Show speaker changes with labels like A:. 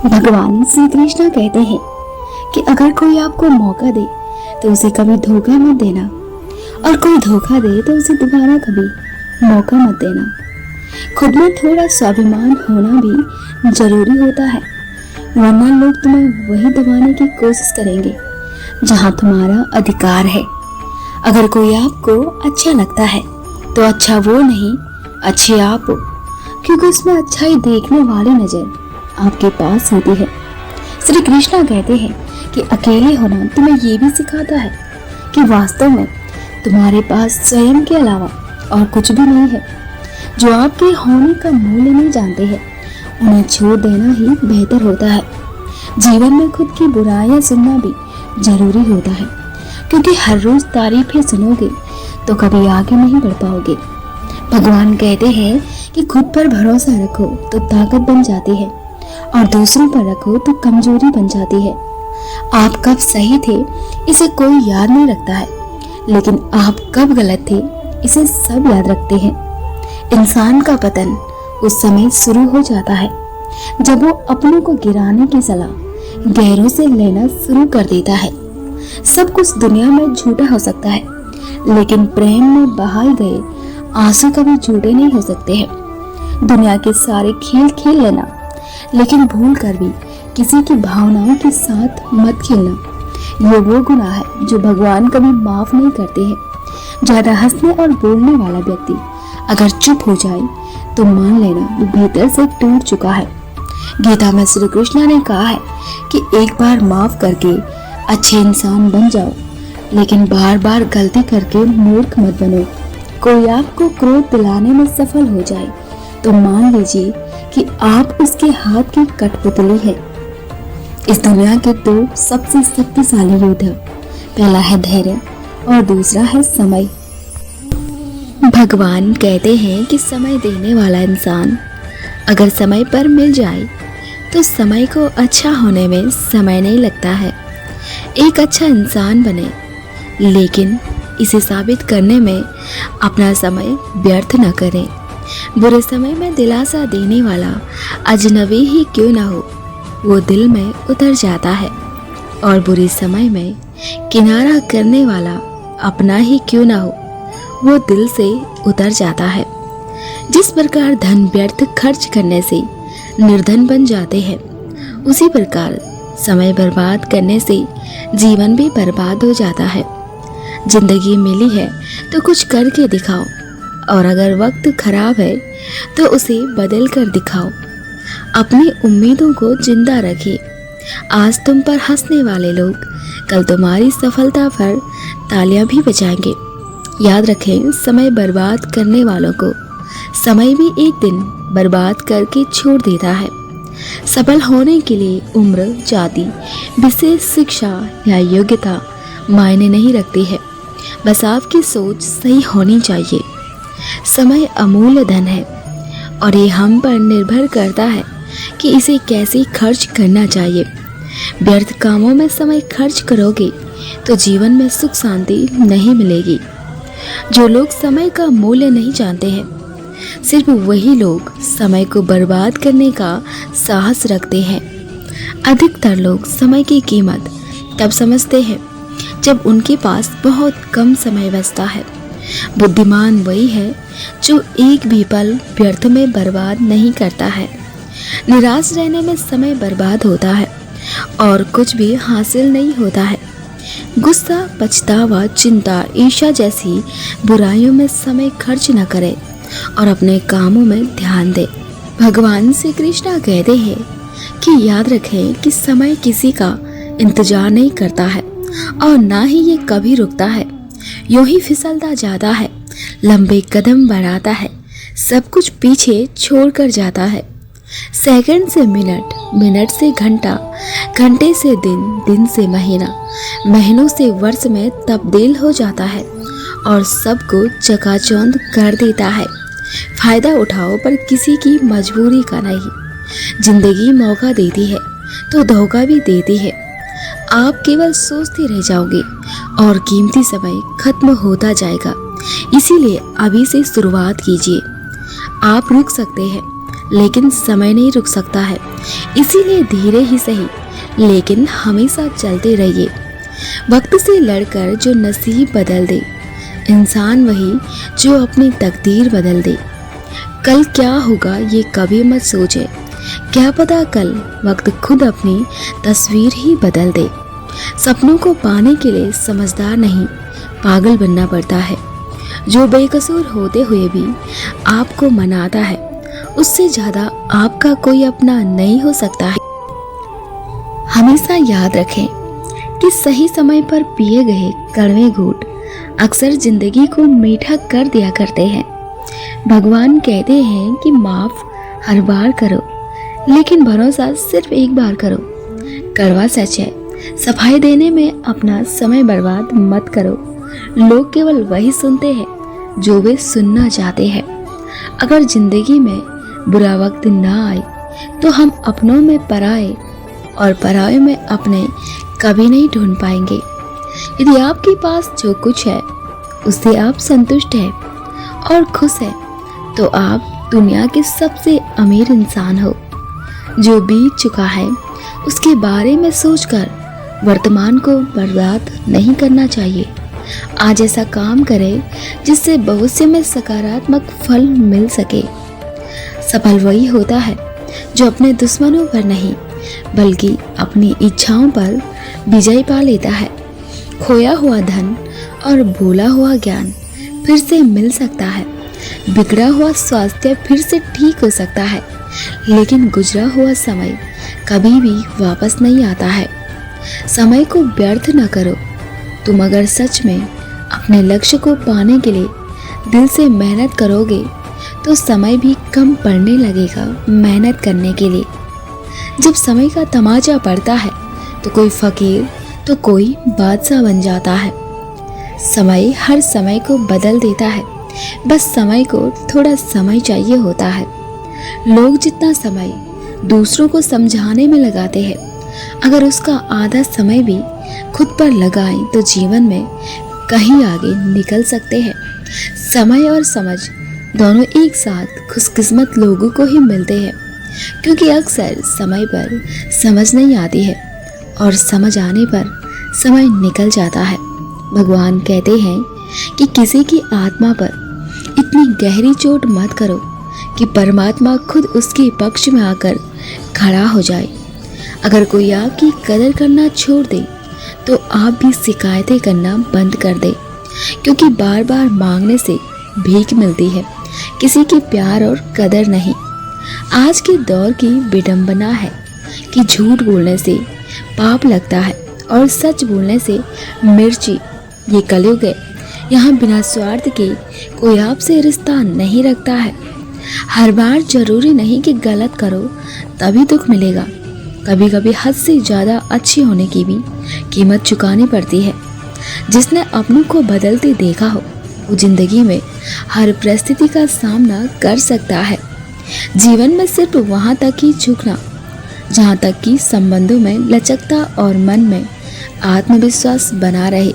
A: भगवान श्री कृष्ण कहते हैं कि अगर कोई आपको मौका दे तो उसे कभी धोखा मत देना, और कोई धोखा दे तो उसे दोबारा कभी मौका मत देना। खुद में थोड़ा स्वाभिमान होना भी जरूरी होता है, वरना लोग तुम्हें वही दबाने की कोशिश करेंगे जहां तुम्हारा अधिकार है। अगर कोई आपको अच्छा लगता है तो अच्छा वो नहीं, अच्छे आप हो, क्योंकि उसमें अच्छाई देखने वाली नजर आपके पास होती है। श्री कृष्ण कहते हैं कि अकेले होना तुम्हें ये भी सिखाता है कि वास्तव में तुम्हारे पास स्वयं के अलावा और कुछ भी नहीं है। जो आपके होने का मूल्य नहीं जानते हैं, उन्हें छोड़ देना ही बेहतर होता है। जीवन में खुद की बुराइयां सुनना भी जरूरी होता है, क्योंकि हर रोज तारीफें सुनोगे तो कभी आगे नहीं बढ़ पाओगे। भगवान कहते हैं कि खुद पर भरोसा रखो तो ताकत बन जाती है, और दूसरों पर रखो तो कमजोरी बन जाती है। आप कब सही थे इसे कोई याद नहीं रखता है, लेकिन आप कब गलत थे इसे सब याद रखते हैं। इंसान का पतन उस समय शुरू हो जाता है जब वो अपनों को गिराने की सलाह गैरों से लेना शुरू कर देता है। सब कुछ दुनिया में झूठा हो सकता है, लेकिन प्रेम में बहाए गए आंसू कभी झूठे नहीं हो सकते हैं। दुनिया के सारे खेल खेल लेना, लेकिन भूल कर भी किसी की भावनाओं के साथ मत खेलना, ये वो गुनाह है जो भगवान कभी माफ नहीं करते हैं। ज्यादा हंसने और बोलने वाला व्यक्ति अगर चुप हो जाए तो मान लेना वो भीतर से टूट चुका है। गीता में श्री कृष्ण ने कहा है कि एक बार माफ करके अच्छे इंसान बन जाओ, लेकिन बार बार गलती करके मूर्ख मत बनो। कोई आपको क्रोध दिलाने में सफल हो जाए तो मान लीजिए कि आप उसके हाथ की कठपुतली है। इस दुनिया के दो सबसे शक्तिशाली योद्धा, पहला है धैर्य और दूसरा है समय। भगवान कहते हैं कि समय देने वाला इंसान अगर समय पर मिल जाए तो समय को अच्छा होने में समय नहीं लगता है। एक अच्छा इंसान बने, लेकिन इसे साबित करने में अपना समय व्यर्थ न करें। बुरे समय में दिलासा देने वाला अजनबी ही क्यों ना हो, वो दिल में उतर जाता है, और बुरे समय में किनारा करने वाला अपना ही क्यों ना हो, वो दिल से उतर जाता है। जिस प्रकार धन व्यर्थ खर्च करने से निर्धन बन जाते हैं, उसी प्रकार समय बर्बाद करने से जीवन भी बर्बाद हो जाता है। जिंदगी मिली है तो कुछ करके दिखाओ, और अगर वक्त खराब है तो उसे बदल कर दिखाओ। अपनी उम्मीदों को जिंदा रखिए। आज तुम पर हंसने वाले लोग कल तुम्हारी सफलता पर तालियां भी बजाएंगे। याद रखें, समय बर्बाद करने वालों को समय भी एक दिन बर्बाद करके छोड़ देता है। सफल होने के लिए उम्र, जाति, विशेष शिक्षा या योग्यता मायने नहीं रखती है, बस आपकी सोच सही होनी चाहिए। समय अमूल्य धन है, और ये हम पर निर्भर करता है कि इसे कैसे खर्च करना चाहिए। व्यर्थ कामों में समय खर्च करोगे तो जीवन में सुख शांति नहीं मिलेगी। जो लोग समय का मूल्य नहीं जानते हैं, सिर्फ वही लोग समय को बर्बाद करने का साहस रखते हैं। अधिकतर लोग समय की कीमत तब समझते हैं जब उनके पास बहुत कम समय बचता है। बुद्धिमान वही है जो एक भी पल व्यर्थ में बर्बाद नहीं करता है। निराश रहने में समय बर्बाद होता है और कुछ भी हासिल नहीं होता है। गुस्सा, पछतावा, चिंता, ईर्ष्या जैसी बुराइयों में समय खर्च न करें और अपने कामों में ध्यान दें। भगवान श्री कृष्ण कहते हैं कि याद रखें कि समय किसी का इंतजार नहीं करता है, और ना ही ये कभी रुकता है। यूं ही फिसलता जाता है, लंबे कदम बढ़ाता है, सब कुछ पीछे छोड़ कर जाता है। सेकंड से मिनट, मिनट से घंटा, घंटे से दिन, दिन से महीना, महीनों से वर्ष में तब्दील हो जाता है और सबको चकाचौंध कर देता है। फायदा उठाओ, पर किसी की मजबूरी का नहीं। जिंदगी मौका देती है तो धोखा भी देती है। आप केवल सोचते रह जाओगे और कीमती समय खत्म होता जाएगा। इसीलिए अभी से शुरुआत कीजिए। आप रुक सकते हैं, लेकिन समय नहीं रुक सकता है, इसीलिए धीरे ही सही लेकिन हमेशा चलते रहिए। वक्त से लड़कर जो नसीब बदल दे, इंसान वही जो अपनी तकदीर बदल दे। कल क्या होगा ये कभी मत सोचे, क्या पता कल वक्त खुद अपनी तस्वीर ही बदल दे। सपनों को पाने के लिए समझदार नहीं, पागल बनना पड़ता है। जो बेकसूर होते हुए भी आपको मनाता है, उससे ज़्यादा आपका कोई अपना नहीं हो सकता है। हमेशा याद रखें कि सही समय पर पिए गए कड़वे घूंट अक्सर जिंदगी को मीठा कर दिया करते हैं। भगवान कहते हैं कि माफ़ हर बार करो, लेकिन भरोसा सिर्फ एक बार करो। कड़वा सच है, सफाई देने में अपना समय बर्बाद मत करो। लोग केवल वही सुनते हैं जो वे सुनना चाहते हैं। अगर जिंदगी में बुरा वक्त ना आए तो हम अपनों में पराए और पराए में अपने कभी नहीं ढूंढ पाएंगे। यदि आपके पास जो कुछ है उससे आप संतुष्ट हैं और खुश हैं, तो आप दुनिया के सबसे अमीर इंसान हो। जो बीत चुका है उसके बारे में सोचकर वर्तमान को बर्बाद नहीं करना चाहिए। आज ऐसा काम करें जिससे भविष्य में सकारात्मक फल मिल सके। सफल वही होता है जो अपने दुश्मनों पर नहीं बल्कि अपनी इच्छाओं पर विजय पा लेता है। खोया हुआ धन और भूला हुआ ज्ञान फिर से मिल सकता है। बिगड़ा हुआ स्वास्थ्य फिर से ठीक हो सकता है, लेकिन गुजरा हुआ समय कभी भी वापस नहीं आता है। समय को व्यर्थ न करो। तुम अगर सच में अपने लक्ष्य को पाने के लिए दिल से मेहनत करोगे तो समय भी कम पड़ने लगेगा मेहनत करने के लिए। जब समय का तमाचा पड़ता है तो कोई फकीर तो कोई बादशाह बन जाता है। समय हर समय को बदल देता है, बस समय को थोड़ा समय चाहिए होता है। लोग जितना समय दूसरों को समझाने में लगाते हैं, अगर उसका आधा समय भी खुद पर लगाएं तो जीवन में कहीं आगे निकल सकते हैं। समय और समझ दोनों एक साथ खुशकिस्मत लोगों को ही मिलते हैं, क्योंकि अक्सर समय पर समझ नहीं आती है और समझ आने पर समय निकल जाता है। भगवान कहते हैं कि किसी की आत्मा पर इतनी गहरी चोट मत करो कि परमात्मा खुद उसके पक्ष में आकर खड़ा हो जाए। अगर कोई आपकी कदर करना छोड़ दे तो आप भी शिकायतें करना बंद कर दे, क्योंकि बार बार मांगने से भीख मिलती है, किसी की प्यार और कदर नहीं। आज के दौर की विडंबना है कि झूठ बोलने से पाप लगता है और सच बोलने से मिर्ची। ये कलयुग है, यहाँ बिना स्वार्थ के कोई आपसे रिश्ता नहीं रखता है। हर बार जरूरी नहीं कि गलत करो तभी दुख मिलेगा। कभी कभी हद से ज़्यादा अच्छी होने की भी कीमत चुकानी पड़ती है। जिसने अपनों को बदलते देखा हो वो जिंदगी में हर परिस्थिति का सामना कर सकता है। जीवन में सिर्फ वहाँ तक ही झुकना जहाँ तक कि संबंधों में लचकता और मन में आत्मविश्वास बना रहे।